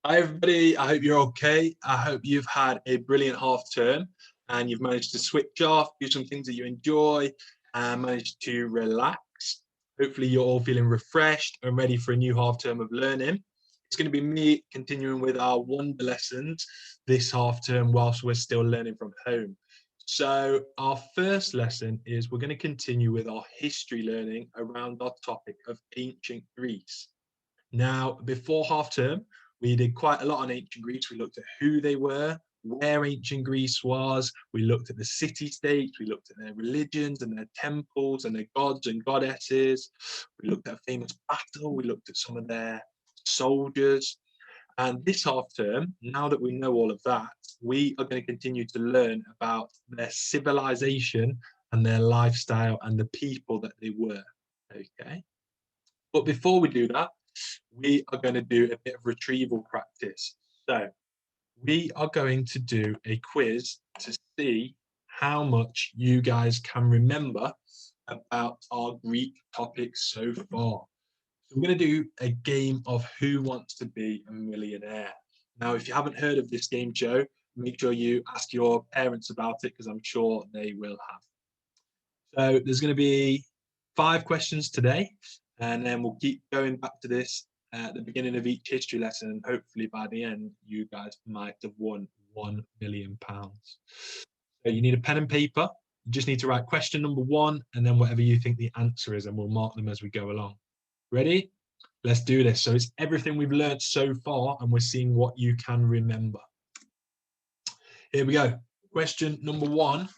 Hi everybody, I hope you're okay. I hope you've had a brilliant half term and you've managed to switch off, do some things that you enjoy and managed to relax. Hopefully you're all feeling refreshed and ready for a new half term of learning. It's going to be me continuing with our wonder lessons this half term whilst we're still learning from home. So our first lesson is we're going to continue with our history learning around our topic of ancient Greece. Now, before half term, we did quite a lot on ancient Greece. We looked at who they were, where ancient Greece was. We looked at the city-states. We looked at their religions and their temples and their gods and goddesses. We looked at a famous battle. We looked at some of their soldiers. And this half term, now that we know all of that, we are going to continue to learn about their civilization and their lifestyle and the people that they were. Okay. But before we do that, we are going to do a bit of retrieval practice. So we are going to do a quiz to see how much you guys can remember about our Greek topics so far. So we're going to do a game of Who Wants to Be a Millionaire. Now, if you haven't heard of this game show, make sure you ask your parents about it because I'm sure they will have. So there's going to be 5 questions today, and then we'll keep going back to this at the beginning of each history lesson, and hopefully by the end, you guys might have won £1 million. So you need a pen and paper. You just need to write question number 1, and then whatever you think the answer is, and we'll mark them as we go along. Ready? Let's do this. So it's everything we've learned so far, and we're seeing what you can remember. Here we go. Question number 1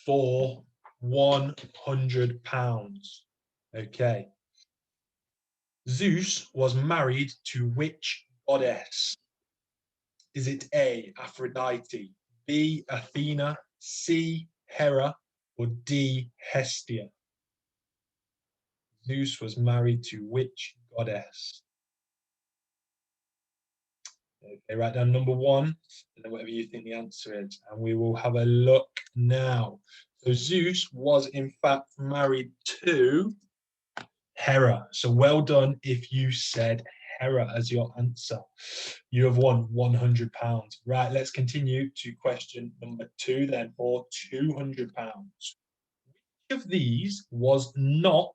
for £100. Okay. Zeus was married to which goddess? Is it A, Aphrodite, B, Athena, C, Hera, or D, Hestia? Zeus was married to which goddess? Okay, write down number 1, and then whatever you think the answer is, and we will have a look now. So Zeus was in fact married to Hera. So well done if you said Hera as your answer. You have won £100. Right, let's continue to question number 2 then for £200. Which of these was not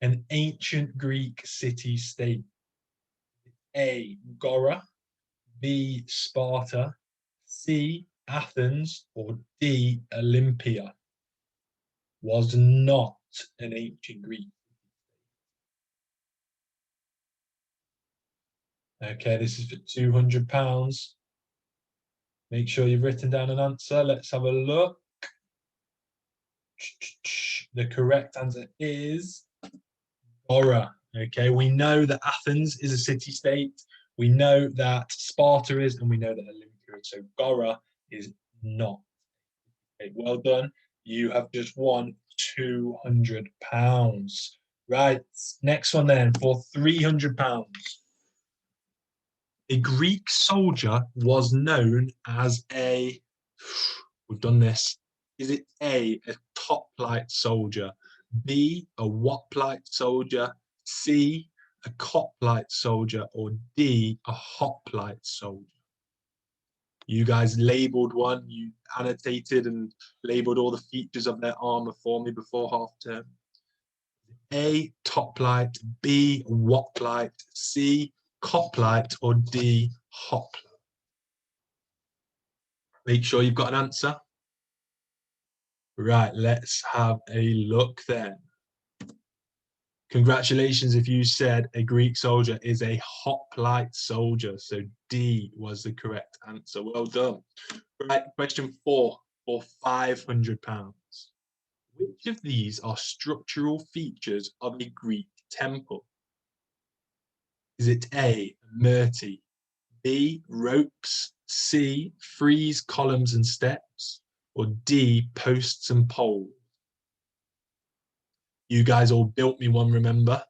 an ancient Greek city-state? A, Gora, B, Sparta, C, Athens, or D, Olympia? Was not an ancient Greek. Okay, this is for £200. Make sure you've written down an answer. Let's have a look. The correct answer is Gora. Okay, we know that Athens is a city-state. We know that Sparta is, and we know that Olympia is. So Gora is not. Okay, well done. You have just won £200. Right, next one then for £300. A Greek soldier was known as a, we've done this, is it A, a hoplite soldier, B, a woplite soldier, C, a coplite soldier, or D, a hoplite soldier? You guys labeled one, you annotated and labeled all the features of their armor for me before half term. A, toplite, B, woplite, C, coplite, or D, hoplite? Make sure you've got an answer. Right, let's have a look then. Congratulations if you said a Greek soldier is a hoplite soldier. So D was the correct answer. Well done. Right, question 4 for £500. Which of these are structural features of a Greek temple? Is it A, myrti, B, ropes, C, frieze, columns and steps, or D, posts and poles? You guys all built me one, remember?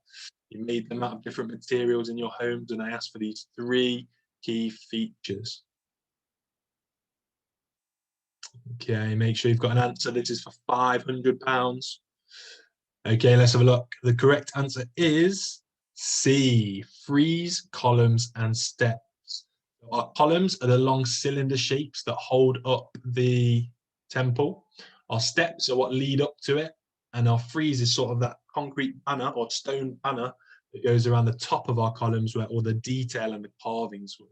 You made them out of different materials in your homes, and I asked for these 3 key features. Okay, make sure you've got an answer. This is for £500. Okay, let's have a look. The correct answer is C, frieze, columns, and steps. Our columns are the long cylinder shapes that hold up the temple. Our steps are what lead up to it, and our frieze is sort of that concrete banner or stone banner that goes around the top of our columns where all the detail and the carvings were.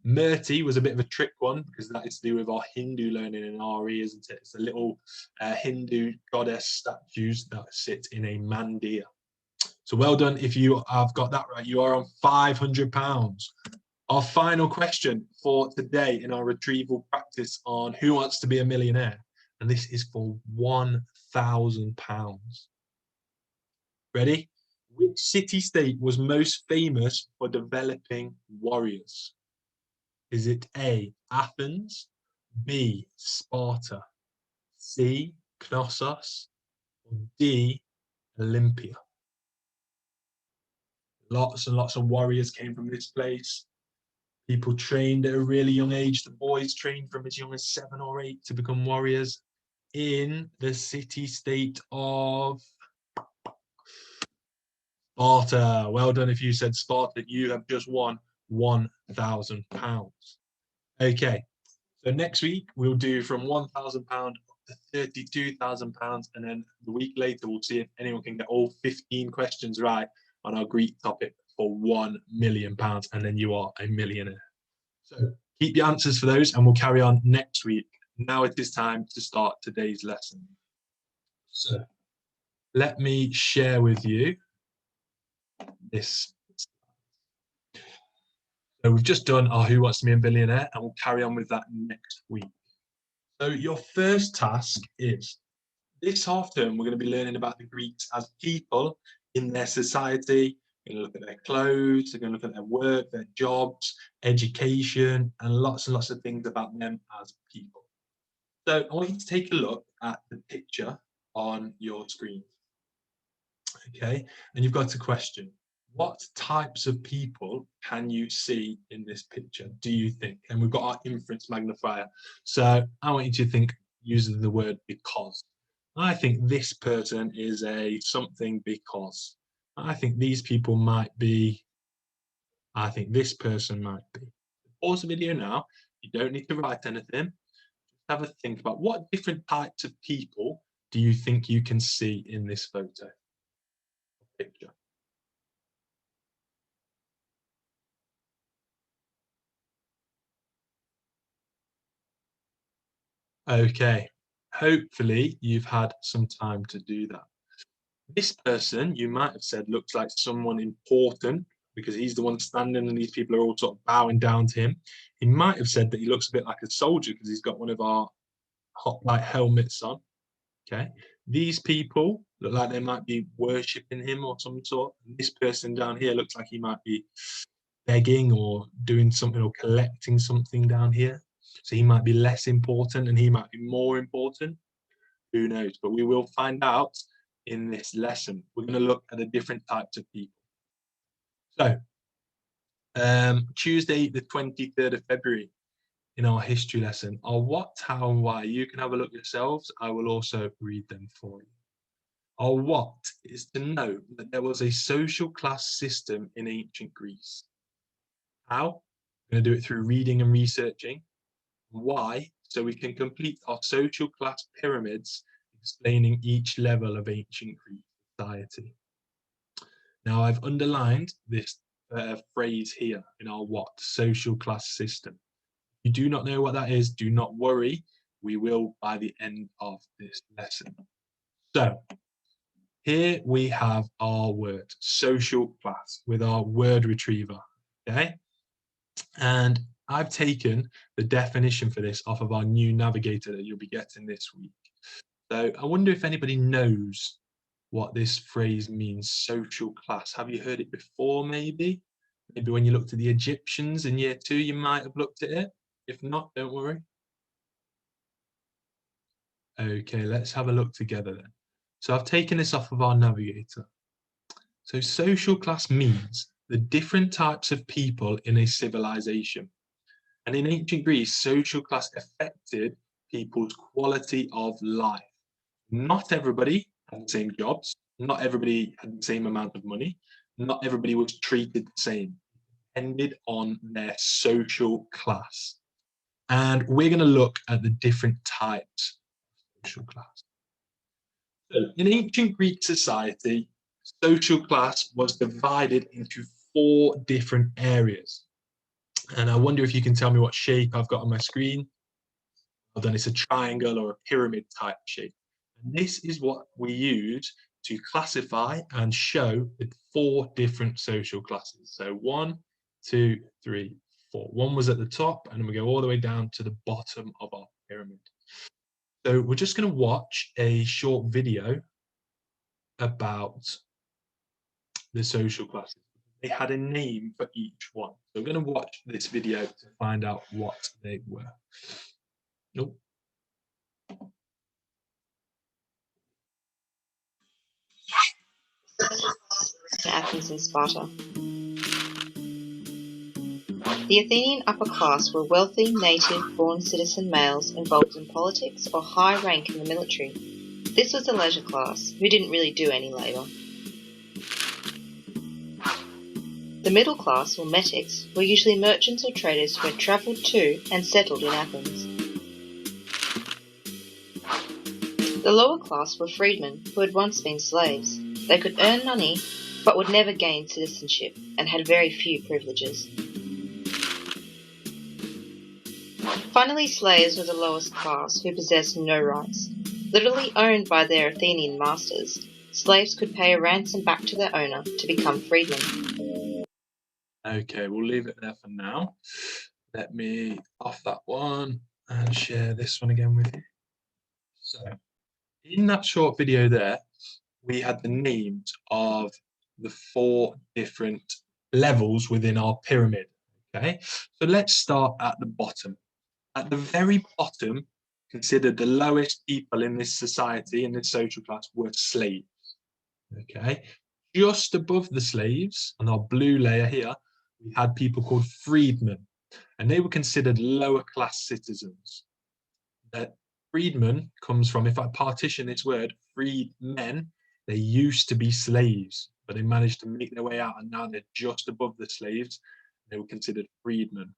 Murti was a bit of a trick one because that is to do with our Hindu learning in RE, isn't it? It's a little Hindu goddess statues that sit in a mandir. So well done if you have got that right. You are on £500. Our final question for today in our retrieval practice on Who Wants to Be a Millionaire? And this is for £1,000. Ready? Which city-state was most famous for developing warriors? Is it A, Athens, B, Sparta, C, Knossos, or D, Olympia? Lots and lots of warriors came from this place. People trained at a really young age. The boys trained from as young as 7 or 8 to become warriors in the city-state of Sparta. Well done if you said Sparta. You have just won £1,000. Okay, so next week we'll do from £1,000 up to £32,000, and then the week later we'll see if anyone can get all 15 questions right on our Greek topic for £1 million, and then you are a millionaire. So keep your answers for those, and we'll carry on next week. Now it is time to start today's lesson. So let me share with you this. So we've just done our Who Wants to Be a Billionaire, and we'll carry on with that next week. So your first task is, this half term, we're going to be learning about the Greeks as people in their society. We're going to look at their clothes, we're going to look at their work, their jobs, education, and lots of things about them as people. So I want you to take a look at the picture on your screen. Okay, and you've got a question. What types of people can you see in this picture, do you think? And we've got our inference magnifier. So I want you to think using the word because. I think this person is a something because. I think these people might be. I think this person might be. Pause the video now. You don't need to write anything. Just have a think about what different types of people do you think you can see in this photo picture. Okay, hopefully you've had some time to do that. This person, you might have said, looks like someone important because he's the one standing and these people are all sort of bowing down to him. He might have said that he looks a bit like a soldier because he's got one of our hoplite helmets on. Okay, these people look like they might be worshipping him or some sort. And this person down here looks like he might be begging or doing something or collecting something down here. So he might be less important and he might be more important. Who knows? But we will find out in this lesson. We're going to look at the different types of people. So, Tuesday, the 23rd of February, in our history lesson, are what, how, and why. You can have a look yourselves. I will also read them for you. Our what is to know that there was a social class system in ancient Greece. How? We're going to do it through reading and researching. Why? So we can complete our social class pyramids, explaining each level of ancient Greek society. Now I've underlined this phrase here in our what, social class system. If you do not know what that is, do not worry. We will by the end of this lesson. So here we have our word, social class, with our word retriever, okay? And I've taken the definition for this off of our new navigator that you'll be getting this week. So I wonder if anybody knows what this phrase means, social class. Have you heard it before, maybe? Maybe when you looked at the Egyptians in year 2, you might have looked at it. If not, don't worry. Okay, let's have a look together then. So I've taken this off of our navigator. So social class means the different types of people in a civilization. And in ancient Greece, social class affected people's quality of life. Not everybody had the same jobs. Not everybody had the same amount of money. not everybody was treated the same. It depended on their social class. And we're going to look at the different types of social class. So in ancient Greek society, social class was divided into 4 different areas. And I wonder if you can tell me what shape I've got on my screen. Well done, it's a triangle or a pyramid type shape. And this is what we use to classify and show the 4 different social classes. So 1, 2, 3, 4. 1 was at the top, and then we go all the way down to the bottom of our pyramid. So we're just going to watch a short video about the social classes. They had a name for each one. So we're going to watch this video to find out what they were. Nope. Athens and Sparta. The Athenian upper class were wealthy, native-born citizen males involved in politics or high rank in the military. This was the leisure class, who didn't really do any labour. The middle class, or metics, were usually merchants or traders who had travelled to and settled in Athens. The lower class were freedmen who had once been slaves. They could earn money, but would never gain citizenship, and had very few privileges. Finally, slaves were the lowest class, who possessed no rights. Literally owned by their Athenian masters, slaves could pay a ransom back to their owner to become freedmen. Okay, we'll leave it there for now. Let me off that one and share this one again with you. So, in that short video there, we had the names of the 4 different levels within our pyramid. Okay, so let's start at the bottom. At the very bottom, considered the lowest people in this society, in this social class, were slaves. Okay, just above the slaves, on our blue layer here, we had people called freedmen, and they were considered lower class citizens. That freedman comes from, if I partition this word, freedmen, they used to be slaves, but they managed to make their way out, and now they're just above the slaves. They were considered freedmen.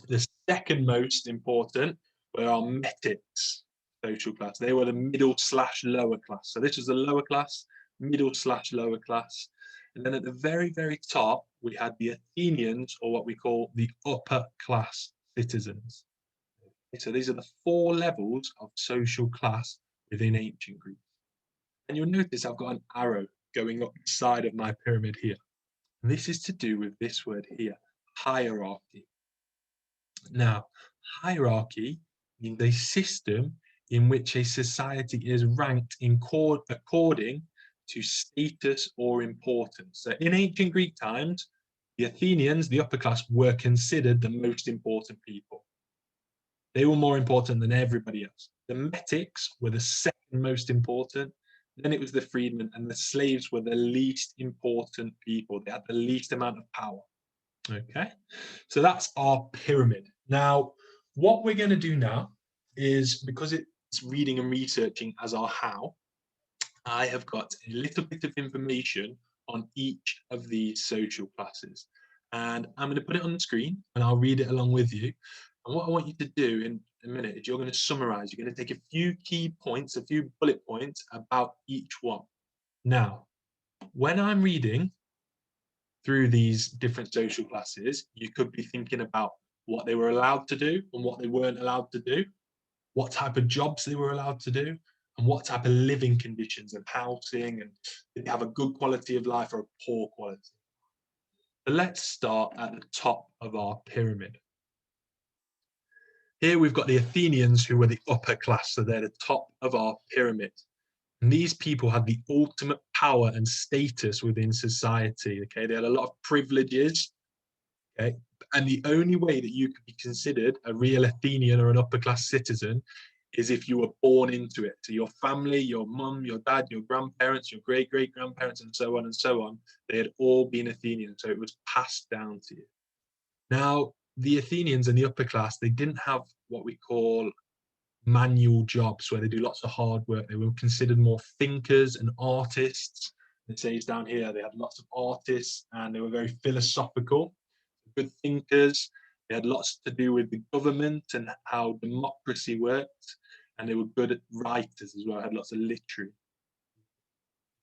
The second most important were our metics social class. They were the middle/lower class. So this was the lower class, middle/lower class. And then at the very, very top, we had the Athenians, or what we call the upper class citizens. So these are the 4 levels of social class within ancient Greece. And you'll notice I've got an arrow going up the side of my pyramid here. And this is to do with this word here, hierarchy. Now, hierarchy means a system in which a society is ranked according to status or importance. So in ancient Greek times, the Athenians, the upper class, were considered the most important people. They were more important than everybody else. The metics were the second most important. Then it was the freedmen, and the slaves were the least important people. They had the least amount of power. Okay, so that's our pyramid. Now, what we're going to do now is, because it's reading and researching as our how, I have got a little bit of information on each of these social classes. And I'm going to put it on the screen and I'll read it along with you. And what I want you to do in a minute is you're going to summarize. You're going to take a few key points, a few bullet points about each one. Now, when I'm reading through these different social classes, you could be thinking about what they were allowed to do and what they weren't allowed to do, what type of jobs they were allowed to do, and what type of living conditions and housing, and did they have a good quality of life or a poor quality. So let's start at the top of our pyramid. Here we've got the Athenians, who were the upper class, so they're the top of our pyramid. And these people had the ultimate power and status within society. Okay, they had a lot of privileges. Okay, and the only way that you could be considered a real Athenian or an upper class citizen is if you were born into it. So your family, your mum, your dad, your grandparents, your great-great-grandparents, and so on, they had all been Athenians. So it was passed down to you. Now, the Athenians and the upper class, they didn't have what we call manual jobs where they do lots of hard work. They were considered more thinkers and artists. It says down here they had lots of artists and they were very philosophical, good thinkers. They had lots to do with the government and how democracy worked, and they were good at writers as well, had lots of literature.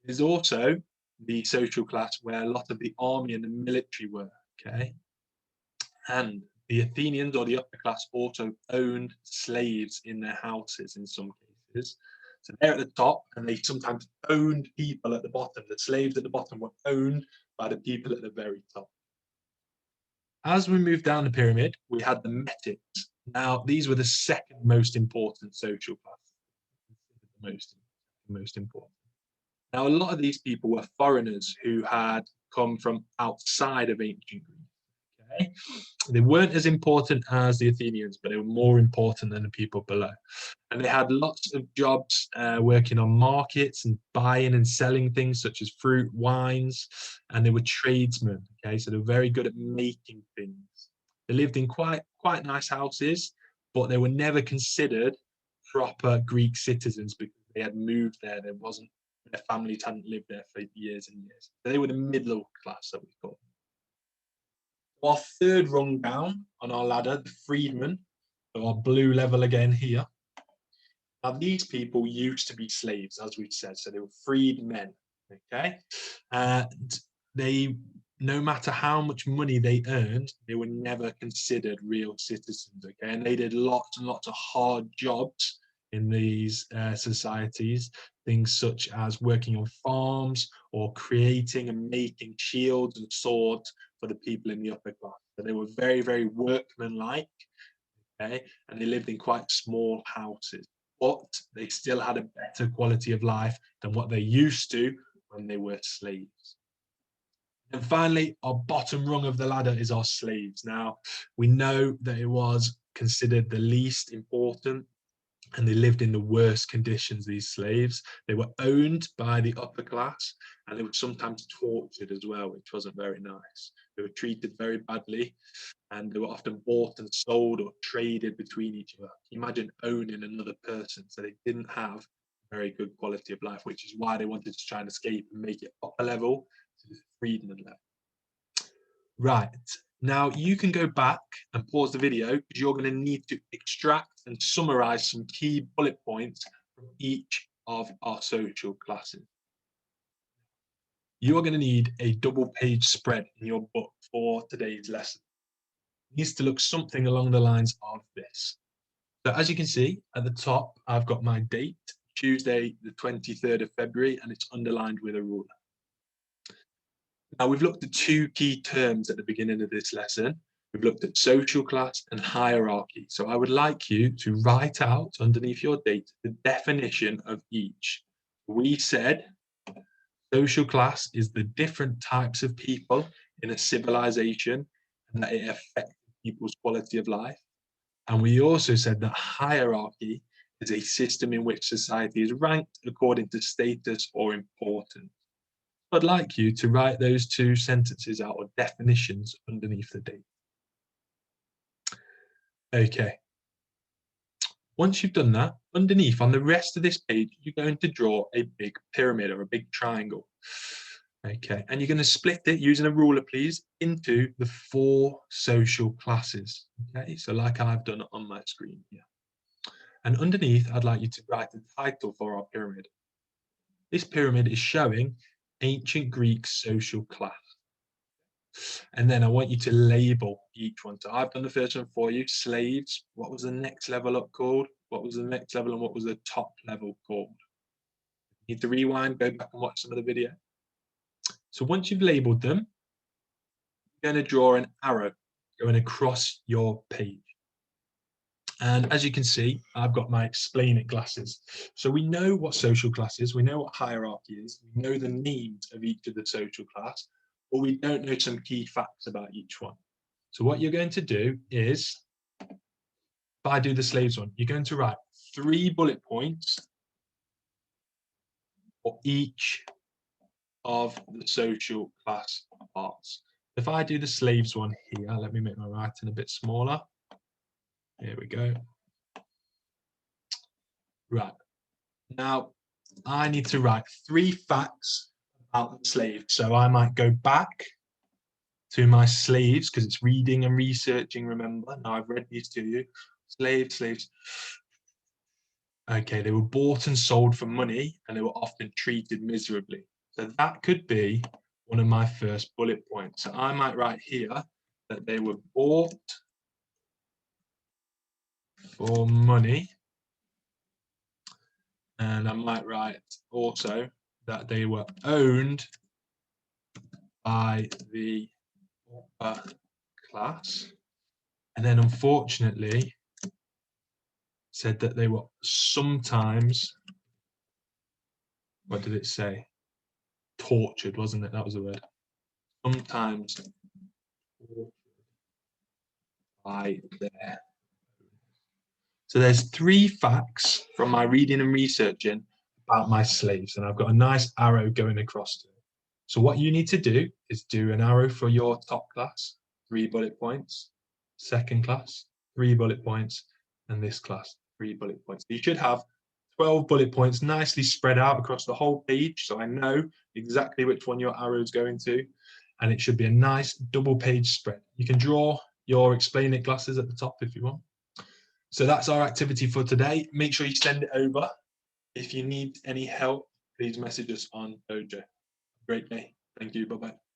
There's also the social class where a lot of the army and the military were, okay? And the Athenians or the upper class also owned slaves in their houses in some cases. So they're at the top and they sometimes owned people at the bottom. The slaves at the bottom were owned by the people at the very top. As we move down the pyramid, we had the metics. Now, these were the second most important social class. Most important. Now, a lot of these people were foreigners who had come from outside of ancient Greece. Okay? They weren't as important as the Athenians, but they were more important than the people below. And they had lots of jobs working on markets and buying and selling things such as fruit, wines, and they were tradesmen. Okay, so they were very good at making things. They lived in quite nice houses, but they were never considered proper Greek citizens because they had moved there. Their families hadn't lived there for years and years. So they were the middle class that we call them. Our third rung down on our ladder, the freedmen, so our blue level again here. Now, these people used to be slaves, as we've said, so they were freed men, okay? And they, no matter how much money they earned, they were never considered real citizens, okay? And they did lots and lots of hard jobs in these societies, things such as working on farms or creating and making shields and swords for the people in the upper class. So they were very, very workmanlike, okay? And they lived in quite small houses, but they still had a better quality of life than what they used to when they were slaves. And finally, our bottom rung of the ladder is our slaves. Now, we know that it was considered the least important, and they lived in the worst conditions, these slaves. They were owned by the upper class, and they were sometimes tortured as well, which wasn't very nice. They were treated very badly, and they were often bought and sold or traded between each other. Can you imagine owning another person? So they didn't have very good quality of life, which is why they wanted to try and escape and make it upper level to the freedman level. Right. Now you can go back and pause the video because you're going to need to extract and summarize some key bullet points from each of our social classes. You are going to need a double page spread in your book for today's lesson. It needs to look something along the lines of this. So as you can see at the top, I've got my date, Tuesday, the 23rd of February, and it's underlined with a ruler. Now, we've looked at two key terms at the beginning of this lesson. We've looked at social class and hierarchy. So I would like you to write out underneath your date the definition of each. We said social class is the different types of people in a civilization and that it affects people's quality of life. And we also said that hierarchy is a system in which society is ranked according to status or importance. I'd like you to write those two sentences out or definitions underneath the date. Okay. Once you've done that, underneath on the rest of this page, you're going to draw a big pyramid or a big triangle. Okay, and you're going to split it using a ruler, please, into the 4 social classes. Okay, so like I've done on my screen here. And underneath, I'd like you to write the title for our pyramid. This pyramid is showing ancient Greek social class. And then I want you to label each one. So I've done the first one for you, slaves. What was the next level up called? What was the next level and what was the top level called? You need to rewind, go back and watch some of the video. So once you've labeled them, you're going to draw an arrow going across your page. And as you can see, I've got my explain it glasses. So we know what social class is, we know what hierarchy is, we know the names of each of the social class, but we don't know some key facts about each one. So what you're going to do is, if I do the slaves one, you're going to write 3 bullet points for each of the social class parts. If I do the slaves one here, let me make my writing a bit smaller. Here we go. Right. Now, I need to write 3 facts about the slaves. So I might go back to my slaves because it's reading and researching, remember. Now I've read these to you. Slaves. Okay, they were bought and sold for money and they were often treated miserably. So that could be one of my first bullet points. So I might write here that they were bought for money. And I might write also that they were owned by the upper class. And then unfortunately said that they were sometimes, what did it say? Tortured, wasn't it? That was the word. Sometimes tortured by their. So there's 3 facts from my reading and researching about my slaves, and I've got a nice arrow going across to it. So what you need to do is do an arrow for your top class, 3 bullet points, second class, 3 bullet points, and this class, 3 bullet points. You should have 12 bullet points nicely spread out across the whole page, so I know exactly which one your arrow is going to, and it should be a nice double page spread. You can draw your Explain It glasses at the top if you want. So that's our activity for today. Make sure you send it over. If you need any help, please message us on Dojo. Great day. Thank you. Bye-bye.